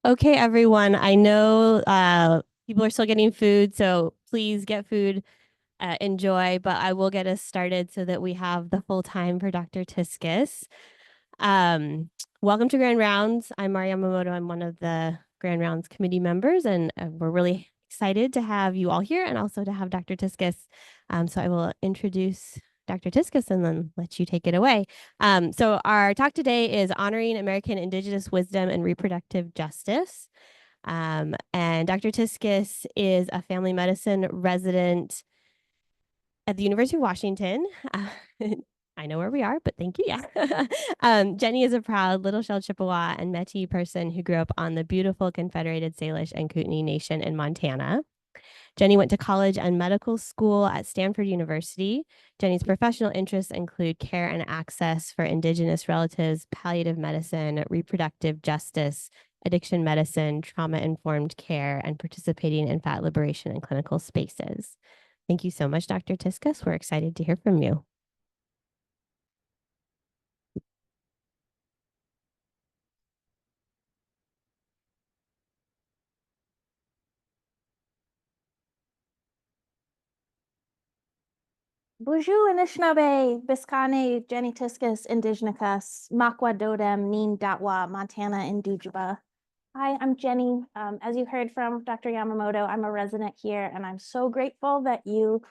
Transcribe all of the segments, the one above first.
Okay, everyone. I know people are still getting food, so please get food, enjoy, but I will get us started so that we have the full time for Dr. Tiskus. Welcome to Grand Rounds. I'm Mari Yamamoto. I'm one of the Grand Rounds committee members, and we're really excited to have you all here and also to have Dr. Tiskus. So I will introduce Dr. Tiskus and then let you take it away. So our talk today is honoring American Indigenous wisdom and reproductive justice. And Dr. Tiskus is a family medicine resident at the University of Washington. I know where we are, but thank you. Yeah. Jenny is a proud Little Shell Chippewa and Métis person who grew up on the beautiful Confederated Salish and Kootenai Nation in Montana. Jenny went to college and medical school at Stanford University. Jenny's professional interests include care and access for Indigenous relatives, palliative medicine, reproductive justice, addiction medicine, trauma-informed care, and participating in fat liberation in clinical spaces. Thank you so much, Dr. Tiskus. We're excited to hear from you. Bonjour, Anishinaabe, Biskane, Jenny Tiskus, Indigenous, Makwa Dodem, Nin Datwa, Montana, and Dujaba. Hi, I'm Jenny. As you heard from Dr. Yamamoto, I'm a resident here, and I'm so grateful that you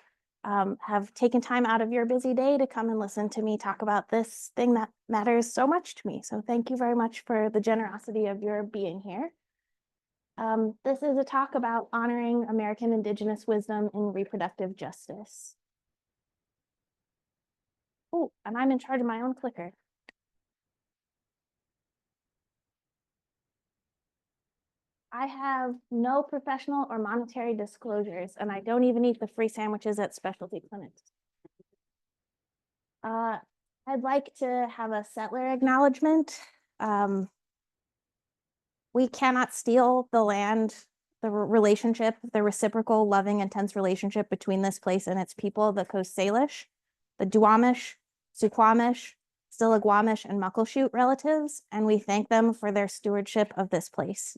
have taken time out of your busy day to come and listen to me talk about this thing that matters so much to me. So thank you very much for the generosity of your being here. This is a talk about honoring American Indigenous wisdom in reproductive justice. Oh, and I'm in charge of my own clicker. I have no professional or monetary disclosures, and I don't even eat the free sandwiches at specialty clinics. I'd like to have a settler acknowledgement. We cannot steal the land, the relationship, the reciprocal, loving, intense relationship between this place and its people, the Coast Salish, the Duwamish, Suquamish, Stillaguamish, and Muckleshoot relatives, and we thank them for their stewardship of this place.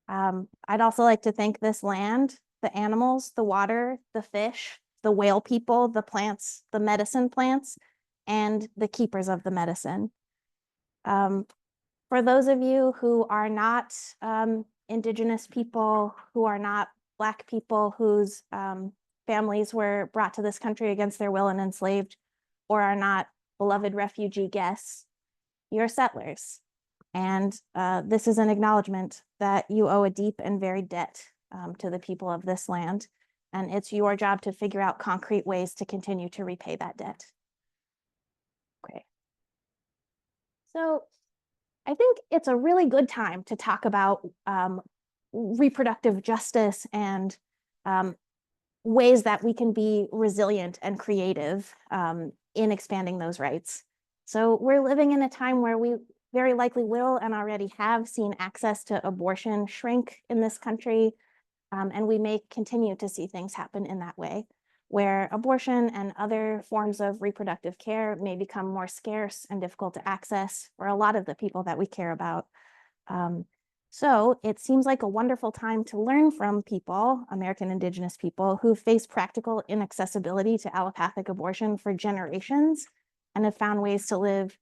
I'd also like to thank this land, the animals, the water, the fish, the whale people, the plants, the medicine plants, and the keepers of the medicine. For those of you who are not Indigenous people, who are not Black people whose families were brought to this country against their will and enslaved, or are not beloved refugee guests, you're settlers. And this is an acknowledgement that you owe a deep and varied debt to the people of this land. And it's your job to figure out concrete ways to continue to repay that debt. Okay. So I think it's a really good time to talk about reproductive justice and ways that we can be resilient and creative in expanding those rights. So we're living in a time where we very likely will and already have seen access to abortion shrink in this country. And we may continue to see things happen in that way, where abortion and other forms of reproductive care may become more scarce and difficult to access for a lot of the people that we care about. So it seems like a wonderful time to learn from people, American Indigenous people, who face practical inaccessibility to allopathic abortion for generations and have found ways to live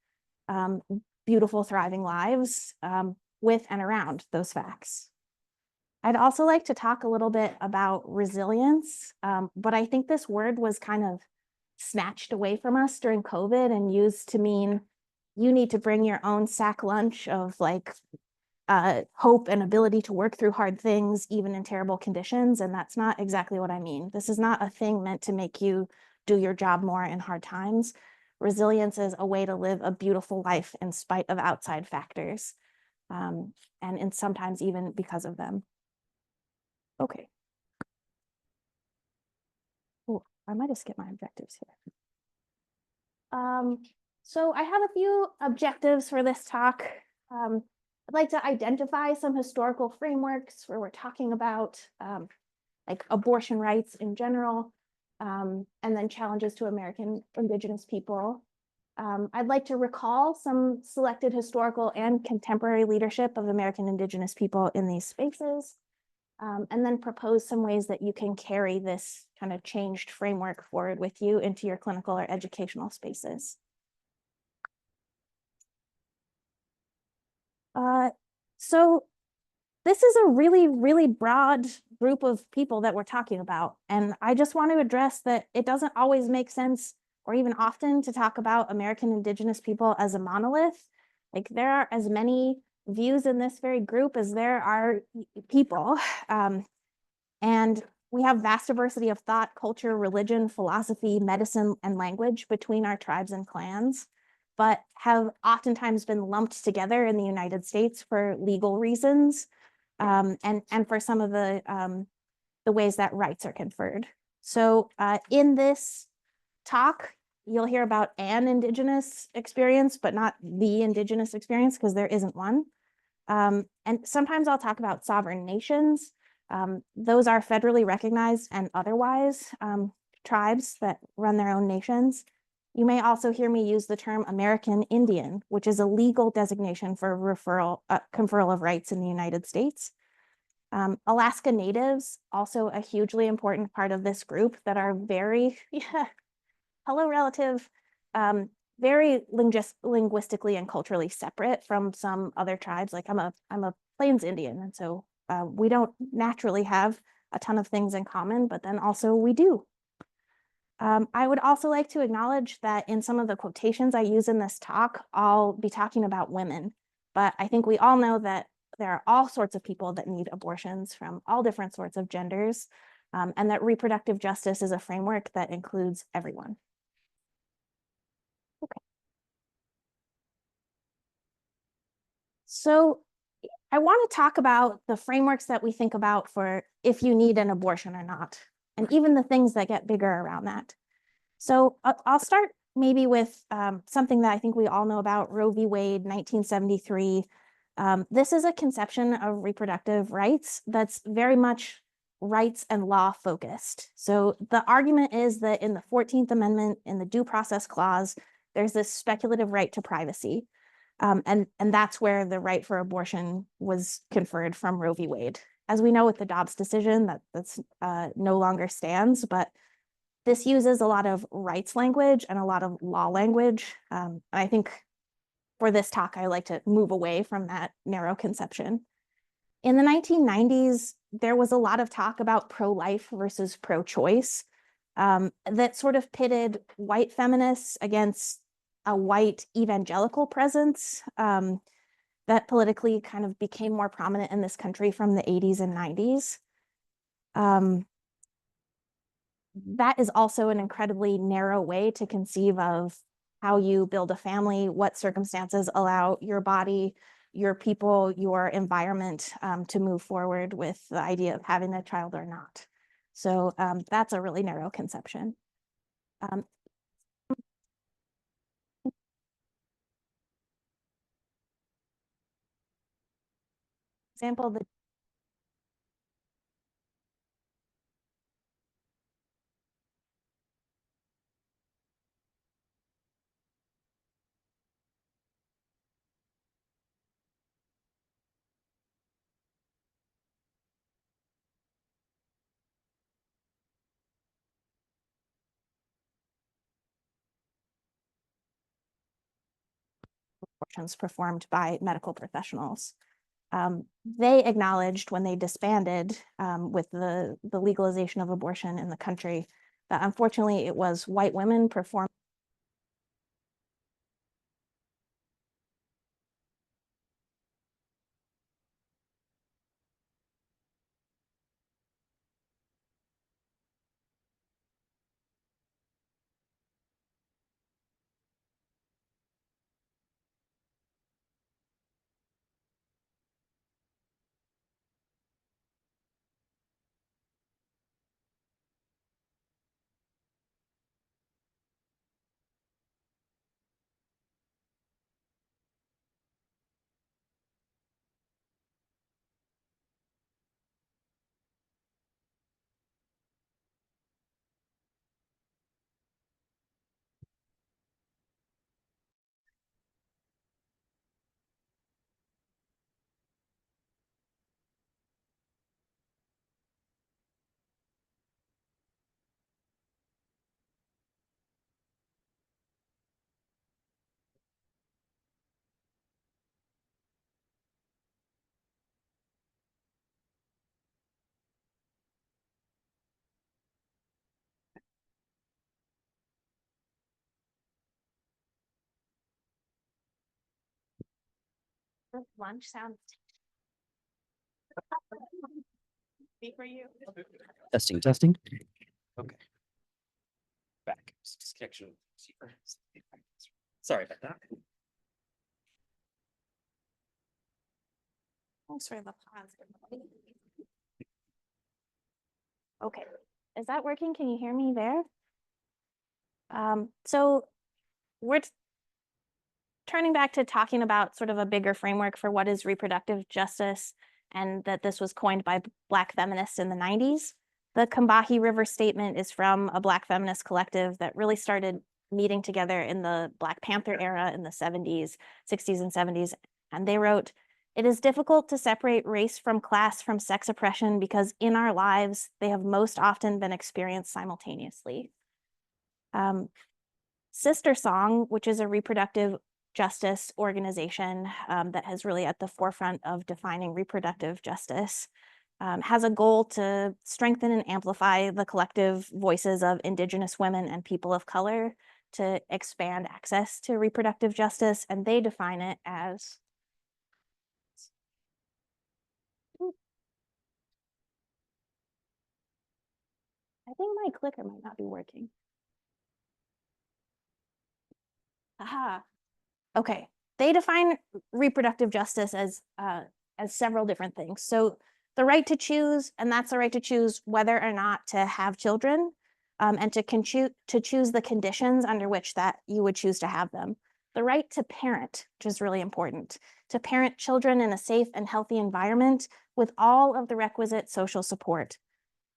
beautiful, thriving lives with and around those facts. I'd also like to talk a little bit about resilience, but I think this word was kind of snatched away from us during COVID and used to mean you need to bring your own sack lunch of like hope and ability to work through hard things, even in terrible conditions. And that's not exactly what I mean. This is not a thing meant to make you do your job more in hard times. Resilience is a way to live a beautiful life in spite of outside factors, and sometimes even because of them. Okay. Oh, I might have skipped my objectives here. So I have a few objectives for this talk. I'd like to identify some historical frameworks where we're talking about like abortion rights in general, and then challenges to American Indigenous people. I'd like to recall some selected historical and contemporary leadership of American Indigenous people in these spaces, and then propose some ways that you can carry this kind of changed framework forward with you into your clinical or educational spaces. So this is a really, really broad group of people that we're talking about. And I just want to address that it doesn't always make sense or even often to talk about American Indigenous people as a monolith. Like there are as many views in this very group as there are people. And we have vast diversity of thought, culture, religion, philosophy, medicine, and language between our tribes and clans, but have oftentimes been lumped together in the United States for legal reasons, and for some of the ways that rights are conferred. So in this talk, you'll hear about an Indigenous experience, but not the Indigenous experience because there isn't one. And sometimes I'll talk about sovereign nations. Those are federally recognized and otherwise tribes that run their own nations. You may also hear me use the term American Indian, which is a legal designation for conferral of rights in the United States. Alaska Natives, also a hugely important part of this group that are very, hello relative, very linguistically and culturally separate from some other tribes. Like I'm a Plains Indian, and so we don't naturally have a ton of things in common, but then also we do. I would also like to acknowledge that in some of the quotations I use in this talk, I'll be talking about women, but I think we all know that there are all sorts of people that need abortions from all different sorts of genders, and that reproductive justice is a framework that includes everyone. Okay. So I want to talk about the frameworks that we think about for if you need an abortion or not, and even the things that get bigger around that. So I'll start maybe with something that I think we all know about, Roe v. Wade, 1973. This is a conception of reproductive rights that's very much rights and law focused. So the argument is that in the 14th Amendment, in the Due Process Clause, there's this speculative right to privacy. And that's where the right for abortion was conferred from Roe v. Wade. As we know with the Dobbs decision, that's no longer stands, but this uses a lot of rights language and a lot of law language. And I think for this talk, I like to move away from that narrow conception. In the 1990s, there was a lot of talk about pro-life versus pro-choice that sort of pitted white feminists against a white evangelical presence that politically kind of became more prominent in this country from the 80s and 90s. That is also an incredibly narrow way to conceive of how you build a family, what circumstances allow your body, your people, your environment to move forward with the idea of having a child or not. So that's a really narrow conception. Example, the abortions performed by medical professionals. They acknowledged when they disbanded with the legalization of abortion in the country that unfortunately it was white women performing Lunch sounds for you. Testing, testing. Okay. Back. Disconnection. Sorry about that. Thanks for the pause. Okay, is that working? Can you hear me there? So we're turning back to talking about sort of a bigger framework for what is reproductive justice, and that this was coined by Black feminists in the 90s. The Combahee River Statement is from a Black feminist collective that really started meeting together in the Black Panther era in the 70s, 60s and 70s. And they wrote, "It is difficult to separate race from class from sex oppression because in our lives, they have most often been experienced simultaneously." Sister Song, which is a reproductive justice organization that has really at the forefront of defining reproductive justice, has a goal to strengthen and amplify the collective voices of Indigenous women and people of color to expand access to reproductive justice. And they define it as, I think my clicker might not be working. Aha. Okay. They define reproductive justice as several different things. So the right to choose, and that's the right to choose whether or not to have children, and to choose the conditions under which that you would choose to have them. The right to parent, which is really important, to parent children in a safe and healthy environment with all of the requisite social support.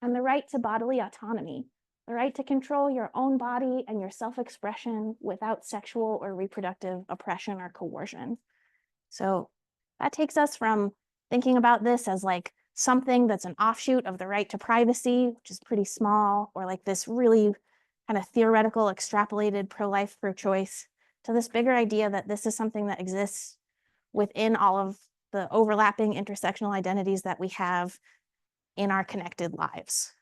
And the right to bodily autonomy, the right to control your own body and your self-expression without sexual or reproductive oppression or coercion. So that takes us from thinking about this as like something that's an offshoot of the right to privacy, which is pretty small, or like this really kind of theoretical, extrapolated pro-life, pro-choice, to this bigger idea that this is something that exists within all of the overlapping intersectional identities that we have in our connected lives.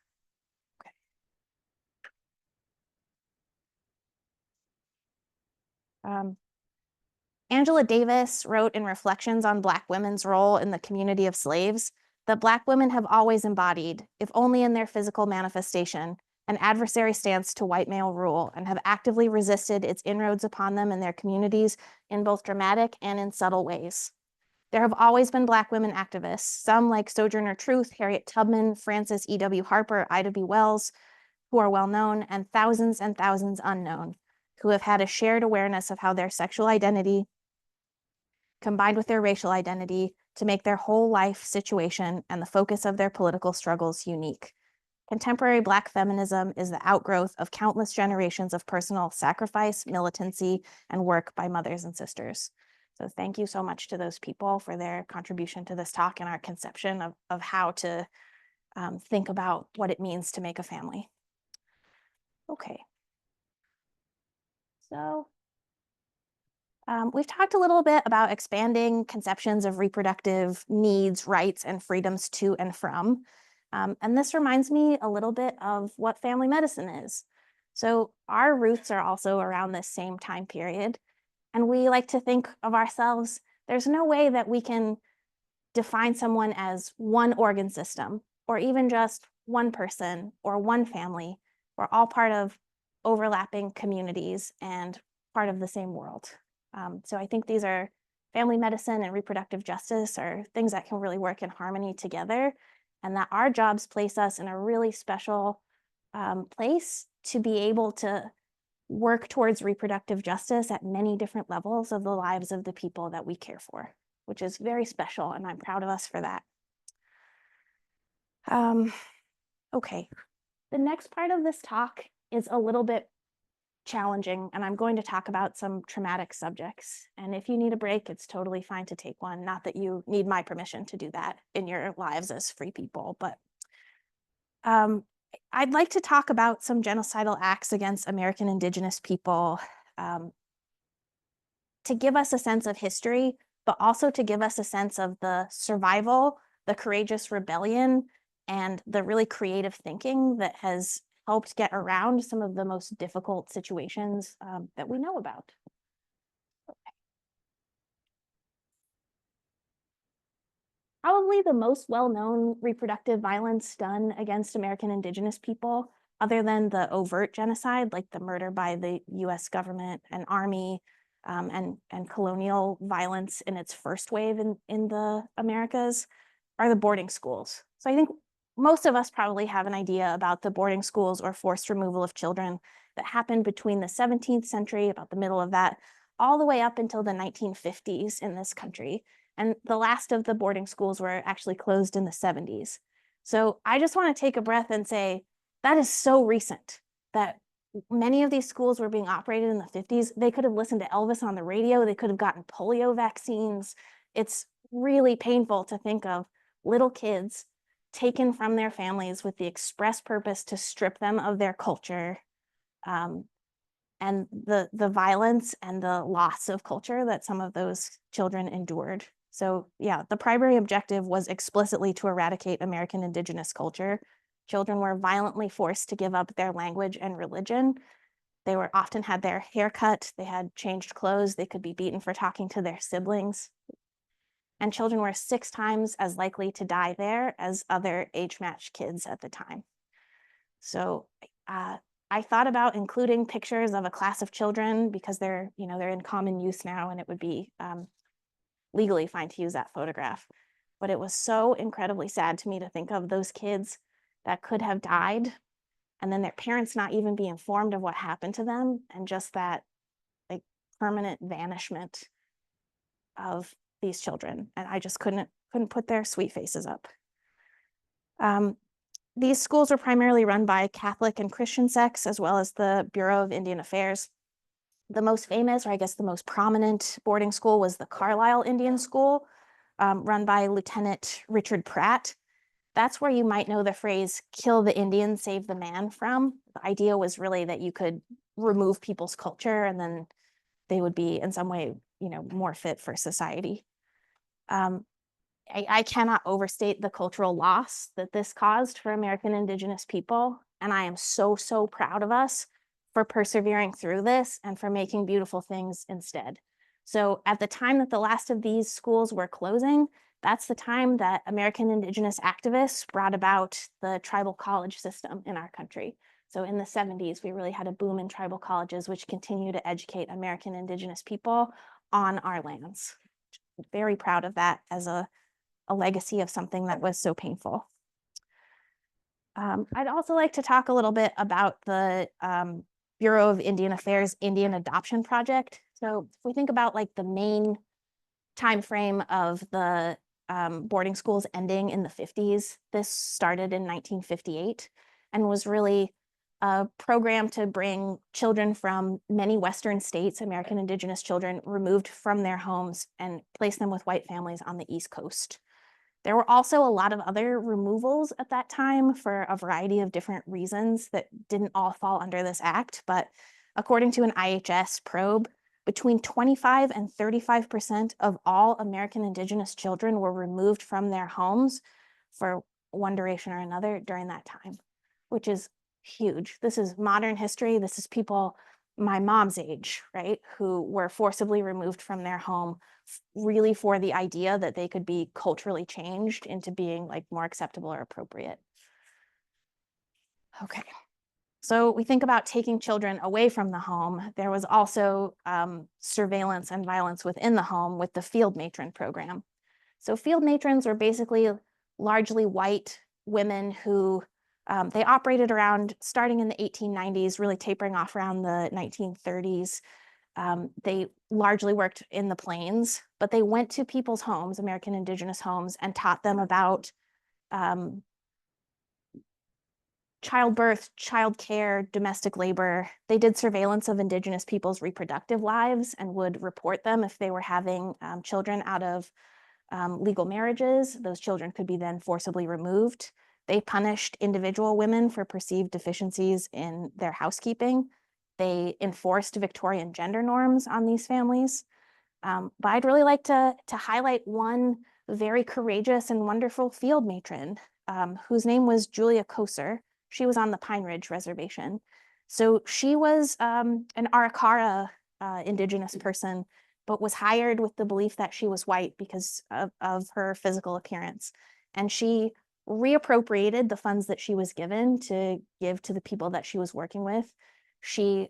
Angela Davis wrote in Reflections on Black Women's Role in the Community of Slaves that Black women have always embodied, if only in their physical manifestation, an adversary stance to white male rule and have actively resisted its inroads upon them and their communities in both dramatic and in subtle ways. There have always been Black women activists, some like Sojourner Truth, Harriet Tubman, Frances E.W. Harper, Ida B. Wells, who are well known, and thousands unknown, who have had a shared awareness of how their sexual identity combined with their racial identity to make their whole life situation and the focus of their political struggles unique. Contemporary Black feminism is the outgrowth of countless generations of personal sacrifice, militancy, and work by mothers and sisters. So thank you so much to those people for their contribution to this talk and our conception of how to think about what it means to make a family. Okay. So we've talked a little bit about expanding conceptions of reproductive needs, rights, and freedoms to and from. And this reminds me a little bit of what family medicine is. So our roots are also around this same time period. And we like to think of ourselves, there's no way that we can define someone as one organ system, or even just one person or one family. We're all part of overlapping communities and part of the same world. So I think these are family medicine and reproductive justice are things that can really work in harmony together, and that our jobs place us in a really special place to be able to work towards reproductive justice at many different levels of the lives of the people that we care for, which is very special, and I'm proud of us for that. Okay, the next part of this talk is a little bit challenging, and I'm going to talk about some traumatic subjects. And if you need a break, it's totally fine to take one. Not that you need my permission to do that in your lives as free people, but I'd like to talk about some genocidal acts against American Indigenous people to give us a sense of history, but also to give us a sense of the survival, the courageous rebellion, and the really creative thinking that has helped get around some of the most difficult situations that we know about. probably the most well-known reproductive violence done against American Indigenous people, other than the overt genocide, like the murder by the US government and army, and colonial violence in its first wave in the Americas, are the boarding schools. So I think most of us probably have an idea about the boarding schools or forced removal of children that happened between the 17th century, about the middle of that, all the way up until the 1950s in this country. And the last of the boarding schools were actually closed in the 70s. So I just want to take a breath and say, that is so recent that many of these schools were being operated in the 50s. They could have listened to Elvis on the radio. They could have gotten polio vaccines. It's really painful to think of little kids taken from their families with the express purpose to strip them of their culture, and the violence and the loss of culture that some of those children endured. So yeah, the primary objective was explicitly to eradicate American Indigenous culture. Children were violently forced to give up their language and religion. They were often had their hair cut, they had changed clothes, they could be beaten for talking to their siblings. And children were 6 times as likely to die there as other age-matched kids at the time. So I thought about including pictures of a class of children because they're in common use now, and it would be legally fine to use that photograph. But it was so incredibly sad to me to think of those kids that could have died, and then their parents not even be informed of what happened to them, and just that like permanent vanishment of these children. And I just couldn't put their sweet faces up. These schools were primarily run by Catholic and Christian sects, as well as the Bureau of Indian Affairs. The most famous, or I guess the most prominent boarding school, was the Carlisle Indian School, run by Lieutenant Richard Pratt. That's where you might know the phrase, "kill the Indian, save the man" from. The idea was really that you could remove people's culture and then they would be in some way, more fit for society. I cannot overstate the cultural loss that this caused for American Indigenous people. And I am so, so proud of us for persevering through this and for making beautiful things instead. So at the time that the last of these schools were closing, that's the time that American Indigenous activists brought about the tribal college system in our country. So in the 70s, we really had a boom in tribal colleges, which continue to educate American Indigenous people on our lands. Very proud of that as a legacy of something that was so painful. I'd also like to talk a little bit about the Bureau of Indian Affairs Indian Adoption Project. So if we think about like the main time frame of the boarding schools ending in the 50s, this started in 1958 and was really a program to bring children from many Western states, American Indigenous children, removed from their homes and place them with white families on the East Coast. There were also a lot of other removals at that time for a variety of different reasons that didn't all fall under this act, but according to an IHS probe, between 25 and 35% of all American Indigenous children were removed from their homes for one duration or another during that time, which is huge. This is modern history. This is people my mom's age, right, who were forcibly removed from their home really for the idea that they could be culturally changed into being like more acceptable or appropriate. Okay. So we think about taking children away from the home. There was also surveillance and violence within the home with the field matron program. So field matrons were basically largely white women who they operated around starting in the 1890s, really tapering off around the 1930s. They largely worked in the plains, but they went to people's homes, American Indigenous homes, and taught them about childbirth, childcare, domestic labor. They did surveillance of Indigenous people's reproductive lives and would report them if they were having children out of legal marriages. Those children could be then forcibly removed. They punished individual women for perceived deficiencies in their housekeeping. They enforced Victorian gender norms on these families. But I'd really like to highlight one very courageous and wonderful field matron whose name was Julia Koser. She was on the Pine Ridge Reservation. So she was an Arikara Indigenous person but was hired with the belief that she was white because of her physical appearance. And she reappropriated the funds that she was given to give to the people that she was working with. She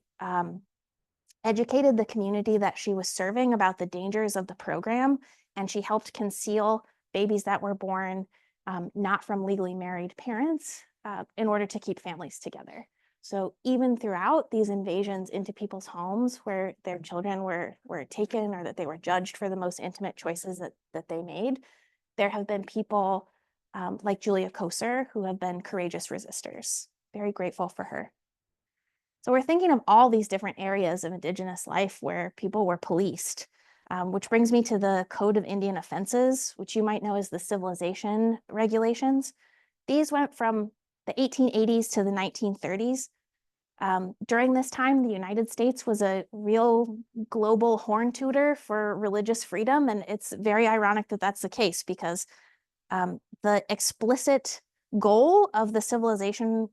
educated the community that she was serving about the dangers of the program, and she helped conceal babies that were born not from legally married parents in order to keep families together. So even throughout these invasions into people's homes where their children were taken or that they were judged for the most intimate choices that they made, there have been people like Julia Koser who have been courageous resistors. Very grateful for her. So we're thinking of all these different areas of Indigenous life where people were policed, which brings me to the Code of Indian Offenses, which you might know as the civilization regulations. These went from the 1880s to the 1930s. During this time, the United States was a real global horn tooter for religious freedom, and it's very ironic that that's the case because the explicit goal of the civilization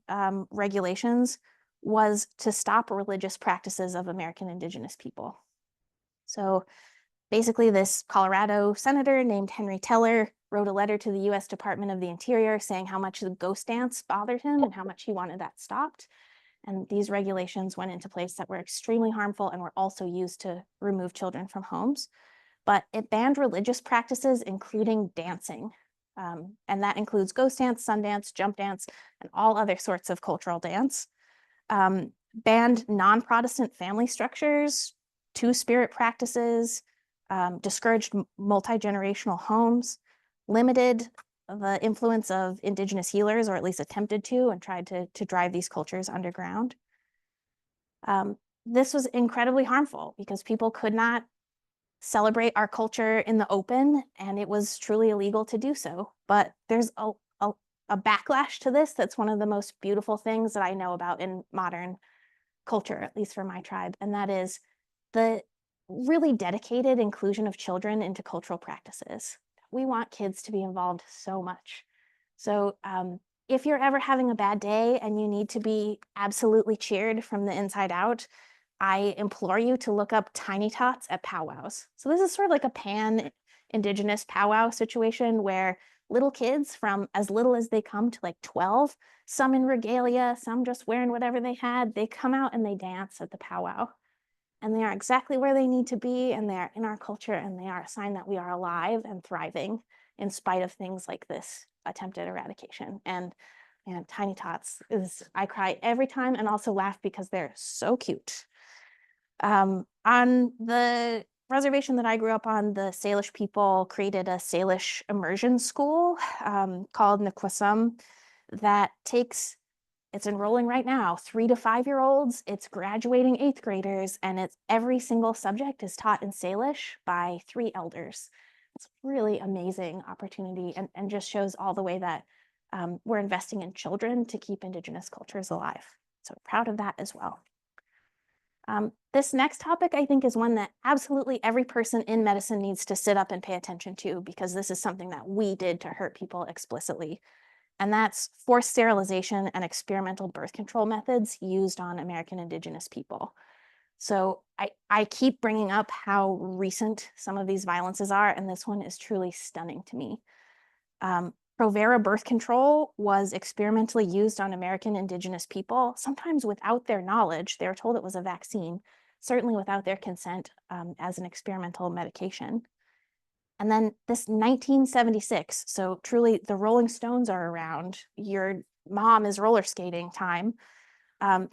regulations was to stop religious practices of American Indigenous people. So basically, this Colorado senator named Henry Teller wrote a letter to the US Department of the Interior saying how much the ghost dance bothered him and how much he wanted that stopped. And these regulations went into place that were extremely harmful and were also used to remove children from homes. But it banned religious practices, including dancing. And that includes ghost dance, sun dance, jump dance, and all other sorts of cultural dance. Banned non-Protestant family structures, two-spirit practices, discouraged multi-generational homes, limited the influence of Indigenous healers, or at least attempted to, and tried to drive these cultures underground. This was incredibly harmful because people could not celebrate our culture in the open, and it was truly illegal to do so. But there's a backlash to this that's one of the most beautiful things that I know about in modern culture, at least for my tribe, and that is the really dedicated inclusion of children into cultural practices. We want kids to be involved so much. So if you're ever having a bad day and you need to be absolutely cheered from the inside out, I implore you to look up tiny tots at powwows. So this is sort of like a pan-Indigenous powwow situation where little kids from as little as they come to like 12, some in regalia, some just wearing whatever they had, they come out and they dance at the powwow. And they are exactly where they need to be, and they're in our culture, and they are a sign that we are alive and thriving in spite of things like this attempted eradication. And tiny tots I cry every time and also laugh because they're so cute. On the reservation that I grew up on, the Salish people created a Salish immersion school called Nikwasum that it's enrolling right now 3 to 5-year-olds, it's graduating 8th graders, and every single subject is taught in Salish by 3 elders. It's a really amazing opportunity and just shows all the way that we're investing in children to keep Indigenous cultures alive. So proud of that as well. This next topic, I think, is one that absolutely every person in medicine needs to sit up and pay attention to, because this is something that we did to hurt people explicitly. And that's forced sterilization and experimental birth control methods used on American Indigenous people. So I keep bringing up how recent some of these violences are, and this one is truly stunning to me. Provera birth control was experimentally used on American Indigenous people, sometimes without their knowledge. They were told it was a vaccine, certainly without their consent, as an experimental medication. And then this 1976, so truly the Rolling Stones are around, your mom is roller skating time.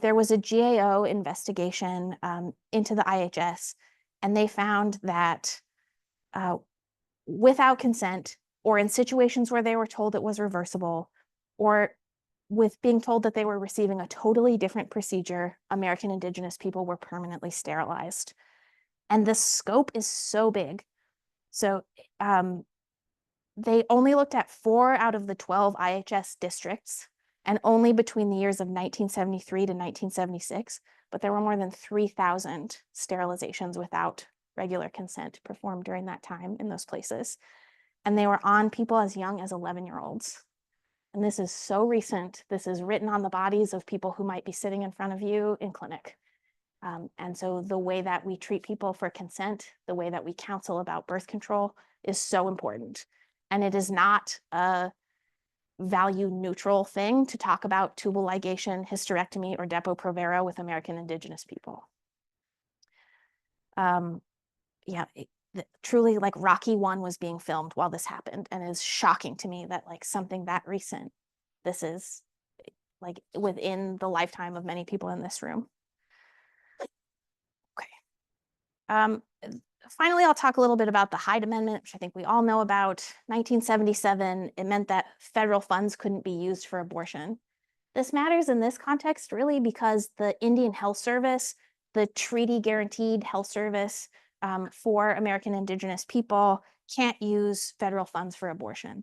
There was a GAO investigation into the IHS, and they found that without consent, or in situations where they were told it was reversible, or with being told that they were receiving a totally different procedure, American Indigenous people were permanently sterilized. And the scope is so big. So they only looked at 4 out of the 12 IHS districts, and only between the years of 1973 to 1976, but there were more than 3,000 sterilizations without regular consent performed during that time in those places. And they were on people as young as 11-year-olds. And this is so recent. This is written on the bodies of people who might be sitting in front of you in clinic. And so the way that we treat people for consent, the way that we counsel about birth control is so important. And it is not a value neutral thing to talk about tubal ligation, hysterectomy, or Depo-Provera with American Indigenous people. Yeah, truly, like Rocky 1 was being filmed while this happened, and it is shocking to me that like something that recent, this is like within the lifetime of many people in this room. Okay. Finally, I'll talk a little bit about the Hyde Amendment, which I think we all know about. 1977, it meant that federal funds couldn't be used for abortion. This matters in this context really because the Indian Health Service, the treaty guaranteed health service for American Indigenous people, can't use federal funds for abortion.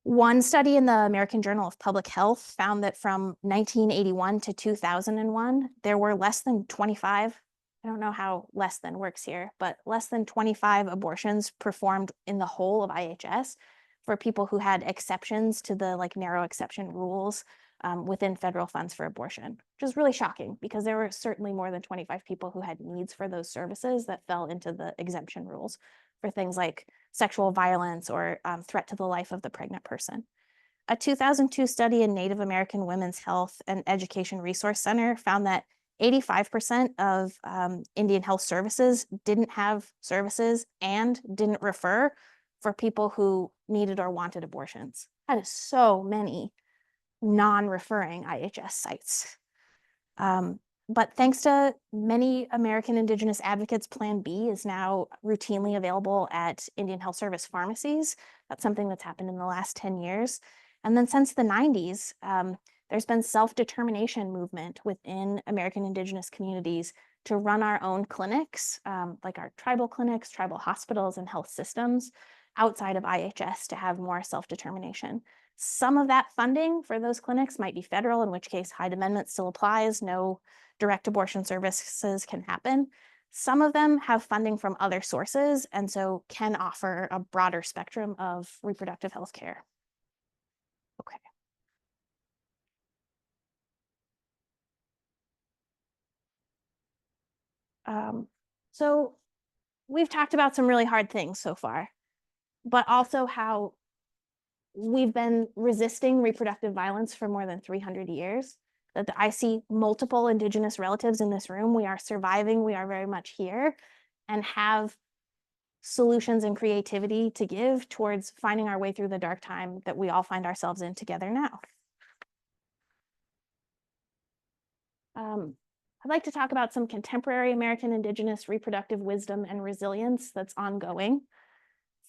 One study in the American Journal of Public Health found that from 1981 to 2001, there were less than 25, I don't know how less than works here, but less than 25 abortions performed in the whole of IHS for people who had exceptions to the like narrow exception rules within federal funds for abortion, which is really shocking because there were certainly more than 25 people who had needs for those services that fell into the exemption rules for things like sexual violence or threat to the life of the pregnant person. A 2002 study in Native American Women's Health and Education Resource Center found that 85% of Indian health services didn't have services and didn't refer for people who needed or wanted abortions. That is so many non-referring IHS sites. But thanks to many American Indigenous advocates, Plan B is now routinely available at Indian Health Service pharmacies. That's something that's happened in the last 10 years. And then since the 90s, there's been self-determination movement within American Indigenous communities to run our own clinics, like our tribal clinics, tribal hospitals, and health systems outside of IHS to have more self-determination. Some of that funding for those clinics might be federal, in which case Hyde Amendment still applies. No direct abortion services can happen. Some of them have funding from other sources and so can offer a broader spectrum of reproductive health care. Okay. So we've talked about some really hard things so far, but also how we've been resisting reproductive violence for more than 300 years. That I see multiple Indigenous relatives in this room. We are surviving, we are very much here, and have solutions and creativity to give towards finding our way through the dark time that we all find ourselves in together now. I'd like to talk about some contemporary American Indigenous reproductive wisdom and resilience that's ongoing.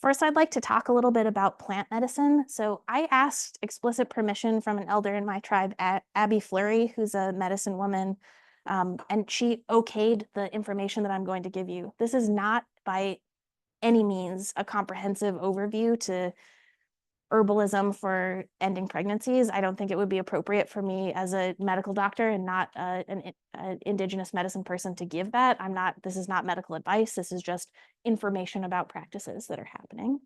First, I'd like to talk a little bit about plant medicine. So I asked explicit permission from an elder in my tribe, Abby Fleury, who's a medicine woman, and she okayed the information that I'm going to give you. This is not by any means a comprehensive overview to herbalism for ending pregnancies. I don't think it would be appropriate for me as a medical doctor and not an Indigenous medicine person to give that. This is not medical advice. This is just information about practices that are happening.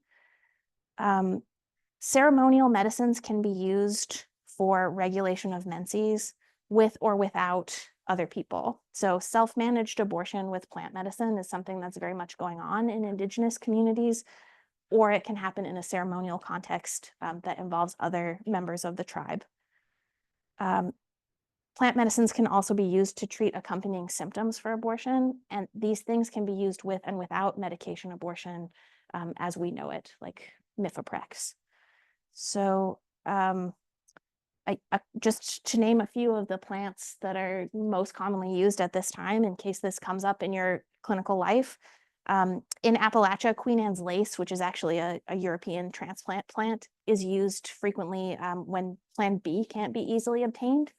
Ceremonial medicines can be used for regulation of menses with or without other people. So self-managed abortion with plant medicine is something that's very much going on in Indigenous communities, or it can happen in a ceremonial context that involves other members of the tribe. Plant medicines can also be used to treat accompanying symptoms for abortion, and these things can be used with and without medication abortion as we know it, like Mifeprex. So just to name a few of the plants that are most commonly used at this time, in case this comes up in your clinical life. In Appalachia, Queen Anne's lace, which is actually a European transplant plant, is used frequently when Plan B can't be easily obtained.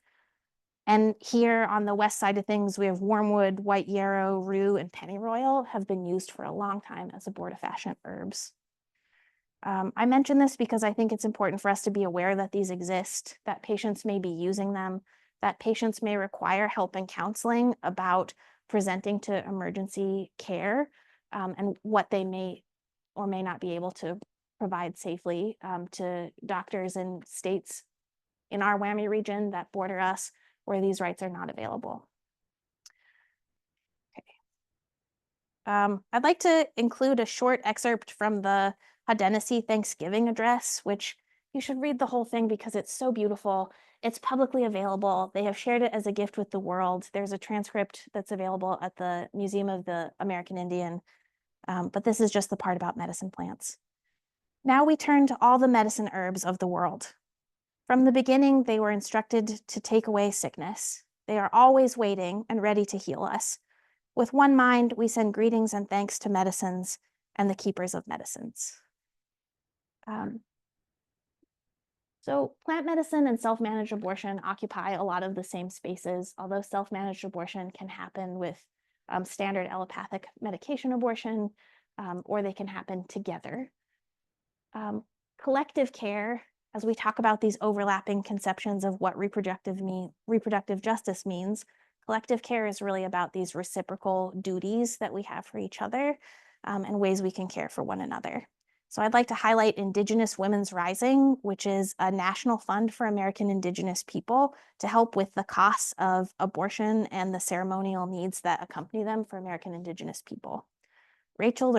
And here on the west side of things, we have wormwood, white yarrow, rue, and pennyroyal have been used for a long time as abortifacient herbs. I mention this because I think it's important for us to be aware that these exist, that patients may be using them, that patients may require help and counseling about presenting to emergency care and what they may or may not be able to provide safely to doctors in states in our WWAMI region that border us where these rights are not available. I'd like to include a short excerpt from the Haudenosaunee Thanksgiving address, which you should read the whole thing because it's so beautiful. It's publicly available. They have shared it as a gift with the world. There's a transcript that's available at the Museum of the American Indian, but this is just the part about medicine plants. Now we turn to all the medicine herbs of the world. From the beginning, they were instructed to take away sickness. They are always waiting and ready to heal us. With one mind, we send greetings and thanks to medicines and the keepers of medicines. So plant medicine and self-managed abortion occupy a lot of the same spaces, although self-managed abortion can happen with standard allopathic medication abortion, or they can happen together. Collective care, as we talk about these overlapping conceptions of what reproductive justice means, collective care is really about these reciprocal duties that we have for each other and ways we can care for one another. So I'd like to highlight Indigenous Women's Rising, which is a national fund for American Indigenous people to help with the costs of abortion and the ceremonial needs that accompany them for American Indigenous people. Rachel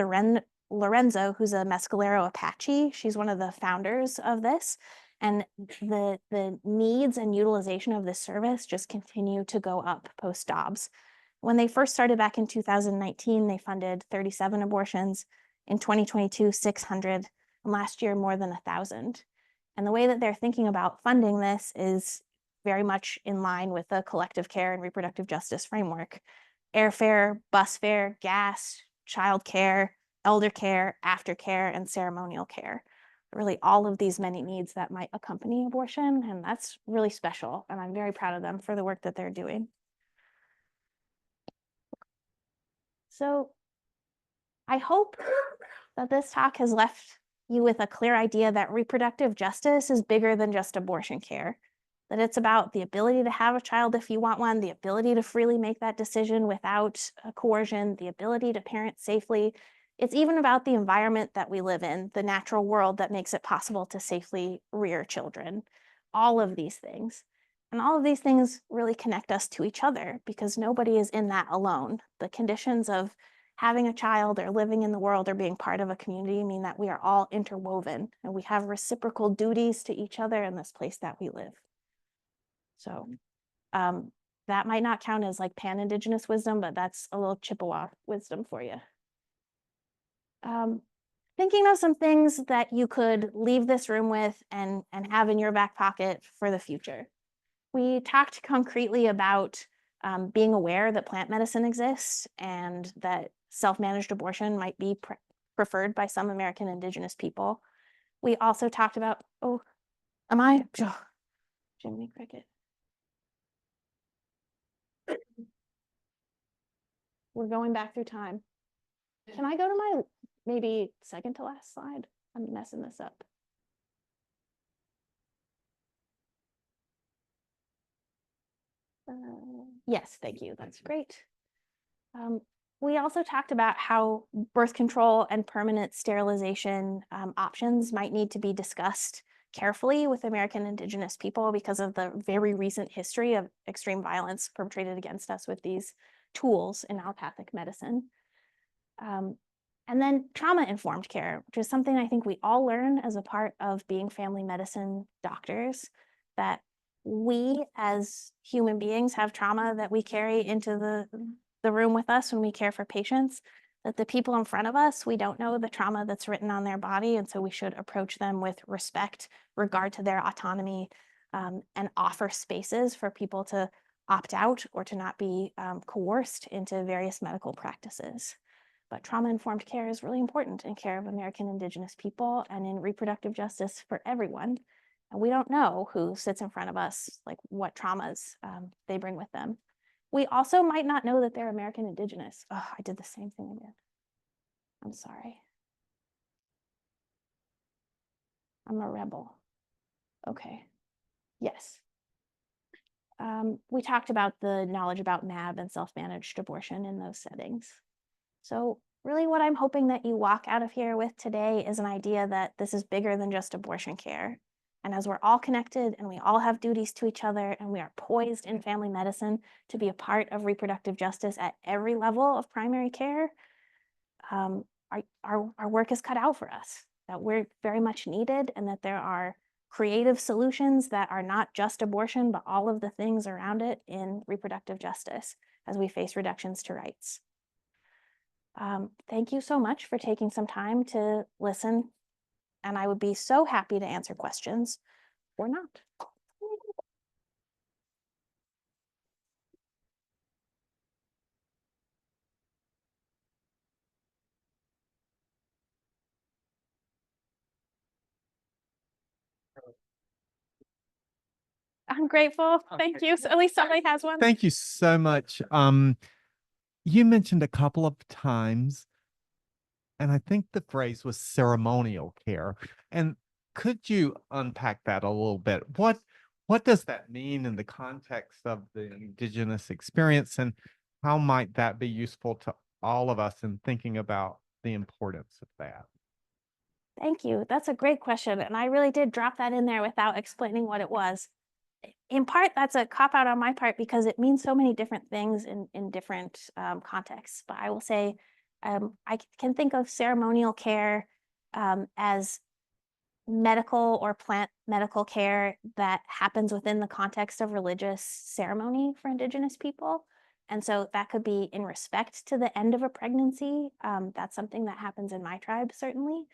Lorenzo, who's a Mescalero Apache, she's one of the founders of this. And the needs and utilization of this service just continue to go up post-Dobbs. When they first started back in 2019, they funded 37 abortions. In 2022, 600, and last year, more than 1,000. And the way that they're thinking about funding this is very much in line with the collective care and reproductive justice framework. Airfare, bus fare, gas, childcare, elder care, aftercare, and ceremonial care. Really all of these many needs that might accompany abortion, and that's really special, and I'm very proud of them for the work that they're doing. So I hope that this talk has left you with a clear idea that reproductive justice is bigger than just abortion care, that it's about the ability to have a child if you want one, the ability to freely make that decision without coercion, the ability to parent safely. It's even about the environment that we live in, the natural world that makes it possible to safely rear children, all of these things. And all of these things really connect us to each other because nobody is in that alone. The conditions of having a child or living in the world or being part of a community mean that we are all interwoven and we have reciprocal duties to each other in this place that we live. So that might not count as like pan-Indigenous wisdom, but that's a little Chippewa wisdom for you. Thinking of some things that you could leave this room with and have in your back pocket for the future. We talked concretely about being aware that plant medicine exists and that self-managed abortion might be preferred by some American Indigenous people. We also talked about, Jiminy Cricket. We're going back through time. Can I go to my maybe second to last slide? I'm messing this up. Yes, thank you. That's great. We also talked about how birth control and permanent sterilization options might need to be discussed carefully with American Indigenous people because of the very recent history of extreme violence perpetrated against us with these tools in allopathic medicine. And then trauma-informed care, which is something I think we all learn as a part of being family medicine doctors, that we as human beings have trauma that we carry into the room with us when we care for patients, that the people in front of us, we don't know the trauma that's written on their body, and so we should approach them with respect, regard to their autonomy, and offer spaces for people to opt out or to not be coerced into various medical practices. But trauma-informed care is really important in care of American Indigenous people and in reproductive justice for everyone. And we don't know who sits in front of us, like what traumas they bring with them. We also might not know that they're American Indigenous. Oh, I did the same thing again. I'm sorry. I'm a rebel. Okay. Yes. We talked about the knowledge about MAB and self-managed abortion in those settings. So really what I'm hoping that you walk out of here with today is an idea that this is bigger than just abortion care. And as we're all connected and we all have duties to each other and we are poised in family medicine to be a part of reproductive justice at every level of primary care, our work is cut out for us, that we're very much needed and that there are creative solutions that are not just abortion, but all of the things around it in reproductive justice as we face reductions to rights. Thank you so much for taking some time to listen, and I would be so happy to answer questions or not. I'm grateful. Thank you. So at least somebody has one. Thank you so much. You mentioned a couple of times, and I think the phrase was ceremonial care. And could you unpack that a little bit? What does that mean in the context of the Indigenous experience, and how might that be useful to all of us in thinking about the importance of that? Thank you. That's a great question. And I really did drop that in there without explaining what it was. In part, that's a cop out on my part because it means so many different things in different contexts. But I will say, I can think of ceremonial care as medical or plant medical care that happens within the context of religious ceremony for Indigenous people. And so that could be in respect to the end of a pregnancy. That's something that happens in my tribe, certainly,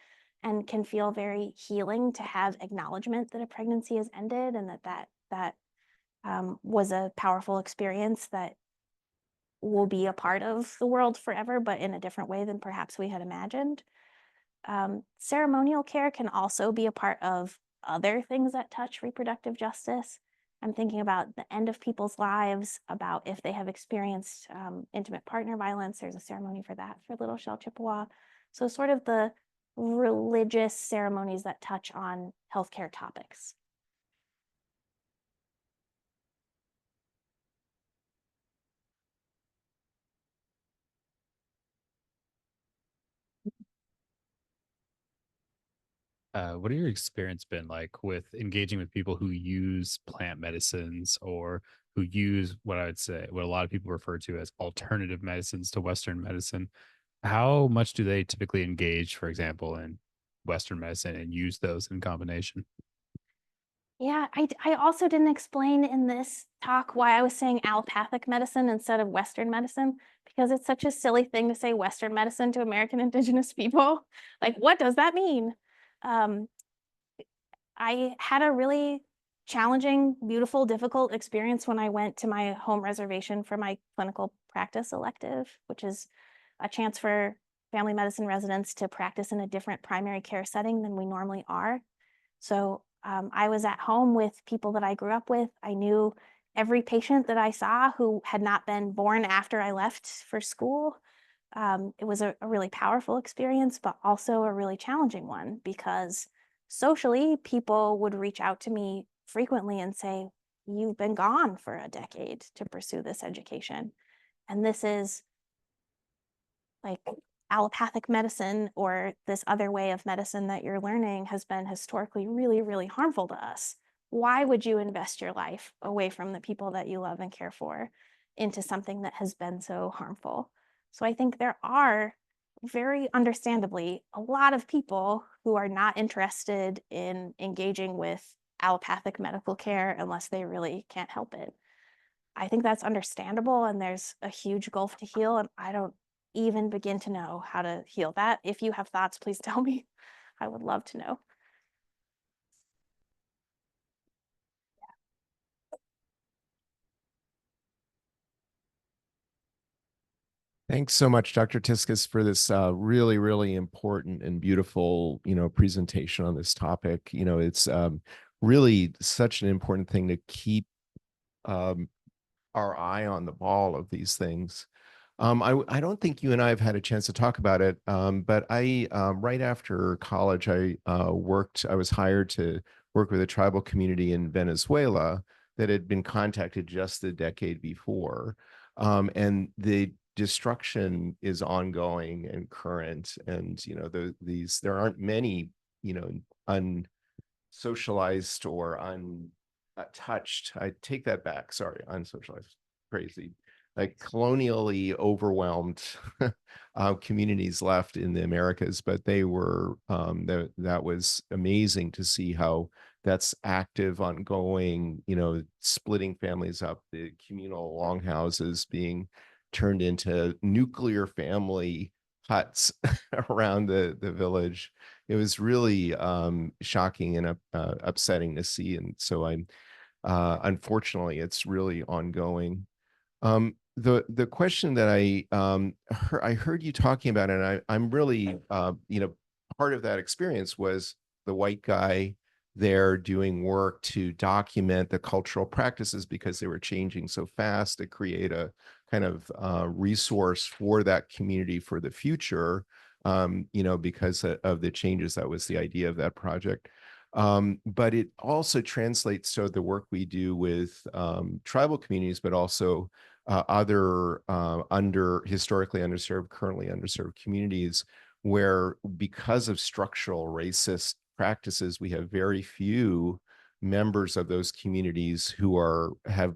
and can feel very healing to have acknowledgement that a pregnancy has ended and that was a powerful experience that will be a part of the world forever, but in a different way than perhaps we had imagined. Ceremonial care can also be a part of other things that touch reproductive justice. I'm thinking about the end of people's lives, about if they have experienced intimate partner violence. There's a ceremony for that for Little Shell Chippewa. So sort of the religious ceremonies that touch on healthcare topics. What have your experience been like with engaging with people who use plant medicines or who use what I would say, what a lot of people refer to as alternative medicines to Western medicine? How much do they typically engage, for example, in Western medicine and use those in combination? Yeah, I also didn't explain in this talk why I was saying allopathic medicine instead of Western medicine, because it's such a silly thing to say Western medicine to American Indigenous people. Like, what does that mean? I had a really challenging, beautiful, difficult experience when I went to my home reservation for my clinical practice elective, which is a chance for family medicine residents to practice in a different primary care setting than we normally are. So I was at home with people that I grew up with. I knew every patient that I saw who had not been born after I left for school. It was a really powerful experience, but also a really challenging one because socially, people would reach out to me frequently and say, "You've been gone for a decade to pursue this education. And this is like allopathic medicine or this other way of medicine that you're learning has been historically really, really harmful to us. Why would you invest your life away from the people that you love and care for into something that has been so harmful?" So I think there are very understandably a lot of people who are not interested in engaging with allopathic medical care unless they really can't help it. I think that's understandable, and there's a huge gulf to heal, and I don't even begin to know how to heal that. If you have thoughts, please tell me. I would love to know. Thanks so much, Dr. Tiskus, for this really, really important and beautiful, presentation on this topic. It's really such an important thing to keep our eye on the ball of these things. I don't think you and I have had a chance to talk about it, but right after college, I was hired to work with a tribal community in Venezuela that had been contacted just a decade before. And the destruction is ongoing and current. And, there aren't many, socialized or untouched. I take that back. Sorry, unsocialized, crazy. Like colonially overwhelmed communities left in the Americas, but they were that was amazing to see how that's active, ongoing, splitting families up, the communal longhouses being turned into nuclear family huts around the village. It was really shocking and upsetting to see. And so unfortunately, it's really ongoing. The question that I heard you talking about, and I'm really part of that experience was the white guy there doing work to document the cultural practices because they were changing so fast to create a kind of resource for that community for the future, because of the changes. That was the idea of that project. But it also translates to the work we do with tribal communities, but also other historically underserved, currently underserved communities, where because of structural racist practices, we have very few members of those communities who have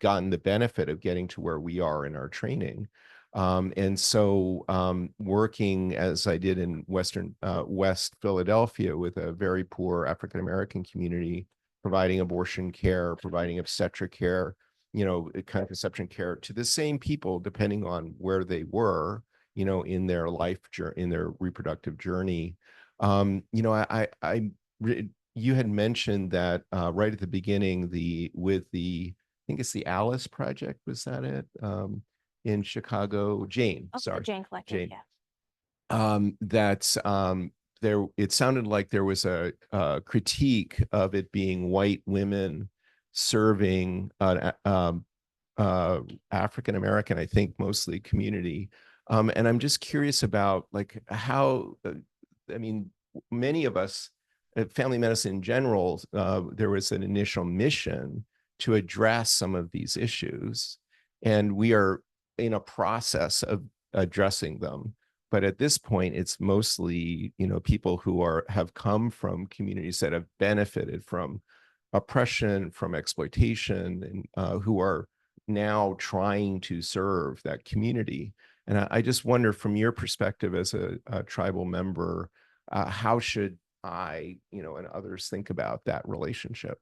gotten the benefit of getting to where we are in our training. And so working as I did in West Philadelphia with a very poor African-American community, providing abortion care, providing obstetric care, contraception care to the same people, depending on where they were, in their life, in their reproductive journey. You had mentioned that right at the beginning, I think it's the Alice Project, was that it? In Chicago, Jane, Oh, sorry. the Jane Collective, Jane. yeah. That's there. It sounded like there was a critique of it being white women serving African American, I think mostly community. And I'm just curious about like how, I mean, many of us, family medicine in general, there was an initial mission to address some of these issues, and we are in a process of addressing them. But at this point, it's mostly, people who have come from communities that have benefited from oppression, from exploitation, and who are now trying to serve that community. And I just wonder, from your perspective as a tribal member, how should I, and others think about that relationship?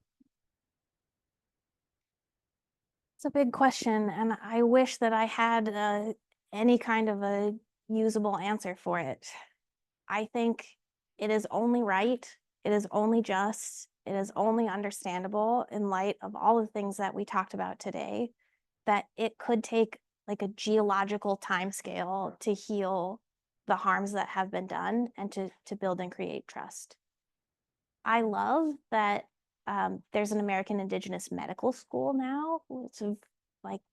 It's a big question, and I wish that I had any kind of a usable answer for it. I think it is only right, it is only just, it is only understandable in light of all the things that we talked about today, that it could take like a geological timescale to heal the harms that have been done and to build and create trust. I love that there's an American Indigenous medical school now.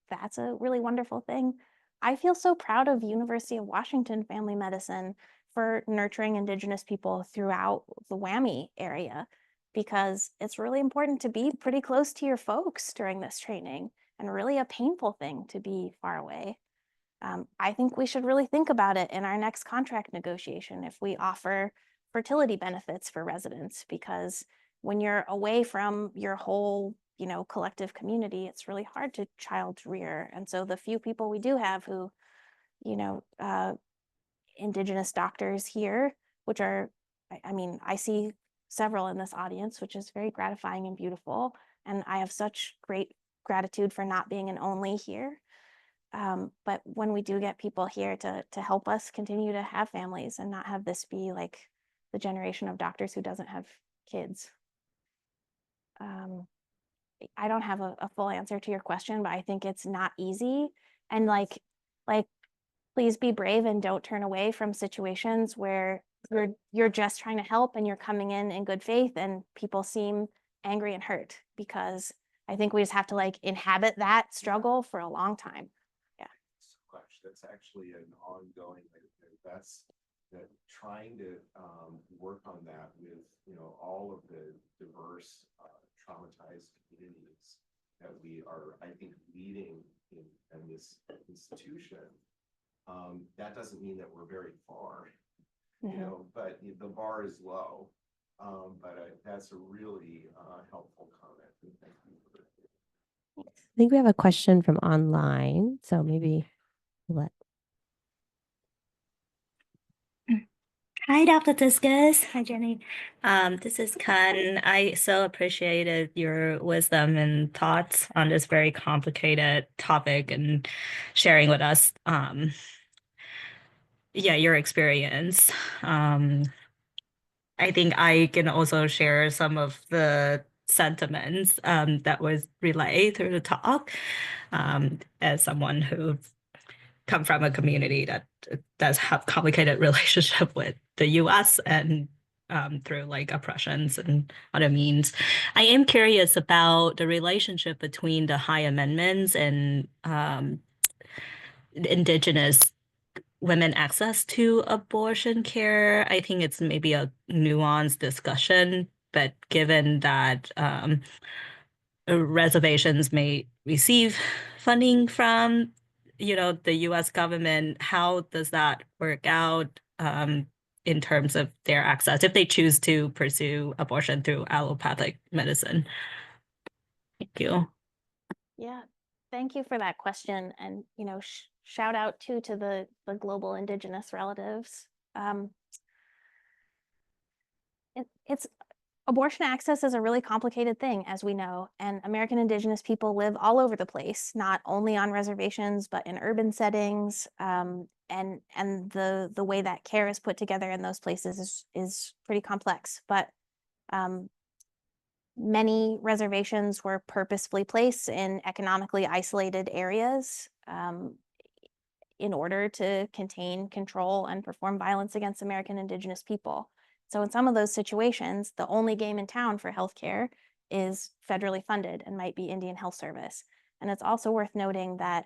That's a really wonderful thing. I feel so proud of University of Washington Family Medicine for nurturing Indigenous people throughout the WWAMI area, because it's really important to be pretty close to your folks during this training, and really a painful thing to be far away. I think we should really think about it in our next contract negotiation if we offer fertility benefits for residents, because when you're away from your whole, collective community, it's really hard to child rear. And so the few people we do have who, Indigenous doctors here, which are, I mean, I see several in this audience, which is very gratifying and beautiful. And I have such great gratitude for not being an only here. But when we do get people here to help us continue to have families and not have this be like the generation of doctors who doesn't have kids. I don't have a full answer to your question, but I think it's not easy. And like, please be brave and don't turn away from situations where you're just trying to help and you're coming in good faith and people seem angry and hurt, because I think we just have to like inhabit that struggle for a long time. That's actually an ongoing, that's that trying to work on that with all of the diverse traumatized communities that we are, I think, leading in this institution. That doesn't mean that we're very far, but the bar is low. But that's a really helpful comment. And thank you for it. I think we have a question from online, so maybe let. Hi, Dr. Tiskus. Hi, Jenny. This is Kan. I so appreciated your wisdom and thoughts on this very complicated topic and sharing with us, yeah, your experience. I think I can also share some of the sentiments that was relayed through the talk, as someone who come from a community that does have complicated relationship with the US and through like oppressions and other means. I am curious about the relationship between the High Amendments and Indigenous women access to abortion care. I think it's maybe a nuanced discussion, but given that reservations may receive funding from, the U.S. government, how does that work out in terms of their access if they choose to pursue abortion through allopathic medicine? Thank you. Yeah, thank you for that question. And, shout out too to the global Indigenous relatives. It's abortion access is a really complicated thing, as we know, and American Indigenous people live all over the place, not only on reservations, but in urban settings. And the way that care is put together in those places is pretty complex. But many reservations were purposefully placed in economically isolated areas in order to contain, control, and perform violence against American Indigenous people. So in some of those situations, the only game in town for healthcare is federally funded and might be Indian Health Service. And it's also worth noting that,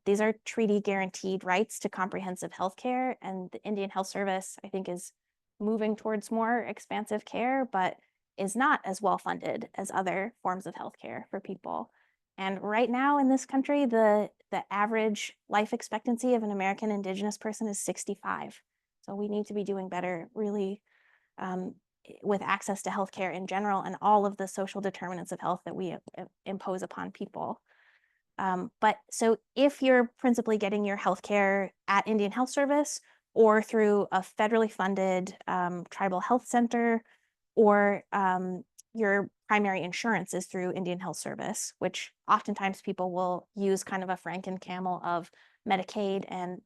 these are treaty guaranteed rights to comprehensive healthcare, and the Indian Health Service, I think, is moving towards more expansive care, but is not as well funded as other forms of healthcare for people. And right now in this country, the average life expectancy of an American Indigenous person is 65. So we need to be doing better, really, with access to healthcare in general and all of the social determinants of health that we impose upon people. But so if you're principally getting your healthcare at Indian Health Service or through a federally funded tribal health center, or your primary insurance is through Indian Health Service, which oftentimes people will use kind of a Franken-Camel of Medicaid and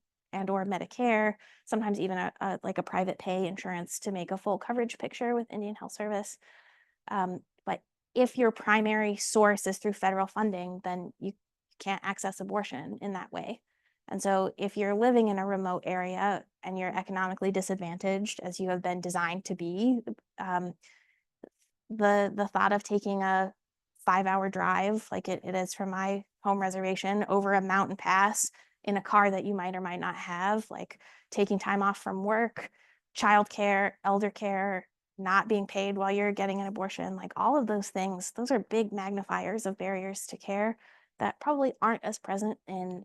or Medicare, sometimes even like a private pay insurance to make a full coverage picture with Indian Health Service. But if your primary source is through federal funding, then you can't access abortion in that way. And so if you're living in a remote area and you're economically disadvantaged, as you have been designed to be, the thought of taking a 5-hour drive, like it is from my home reservation, over a mountain pass in a car that you might or might not have, like taking time off from work, childcare, elder care, not being paid while you're getting an abortion, like all of those things, those are big magnifiers of barriers to care that probably aren't as present in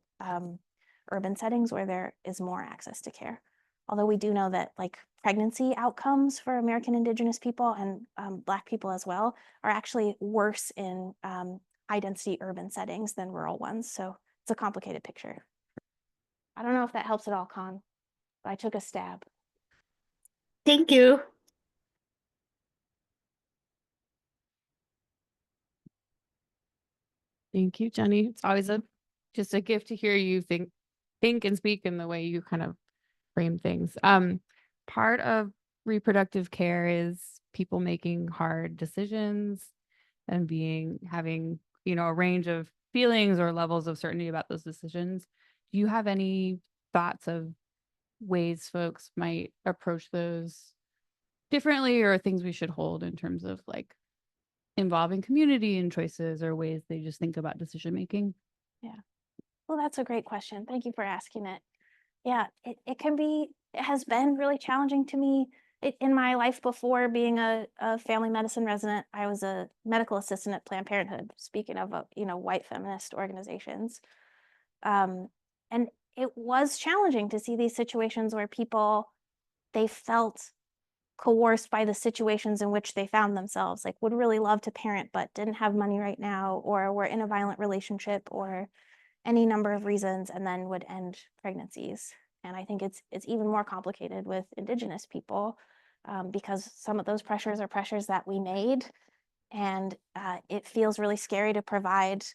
urban settings where there is more access to care. Although we do know that like pregnancy outcomes for American Indigenous people and Black people as well are actually worse in high density urban settings than rural ones. So it's a complicated picture. I don't know if that helps at all, Con, but I took a stab. Thank you. Thank you, Jenny. It's always just a gift to hear you think and speak in the way you kind of frame things. Part of reproductive care is people making hard decisions and having, a range of feelings or levels of certainty about those decisions. Do you have any thoughts of ways folks might approach those differently, or things we should hold in terms of like involving community in choices, or ways they just think about decision making? Yeah. Well, that's a great question. Thank you for asking it. Yeah, it has been really challenging to me. In my life before being a family medicine resident, I was a medical assistant at Planned Parenthood, speaking of, white feminist organizations. And it was challenging to see these situations where people, they felt coerced by the situations in which they found themselves, like would really love to parent but didn't have money right now, or were in a violent relationship, or any number of reasons, and then would end pregnancies. And I think it's even more complicated with Indigenous people, because some of those pressures are pressures that we made, and it feels really scary to provide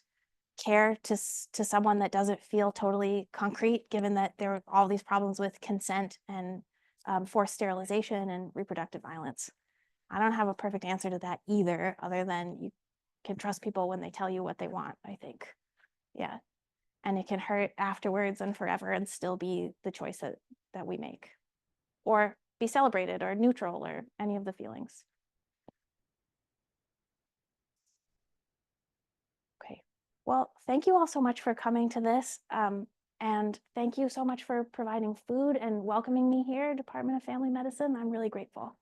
care to someone that doesn't feel totally concrete, given that there are all these problems with consent and forced sterilization and reproductive violence. I don't have a perfect answer to that either, other than you can trust people when they tell you what they want, I think. Yeah. And it can hurt afterwards and forever and still be the choice that we make, or be celebrated or neutral or any of the feelings. Okay. Well, thank you all so much for coming to this. And thank you so much for providing food and welcoming me here, Department of Family Medicine. I'm really grateful.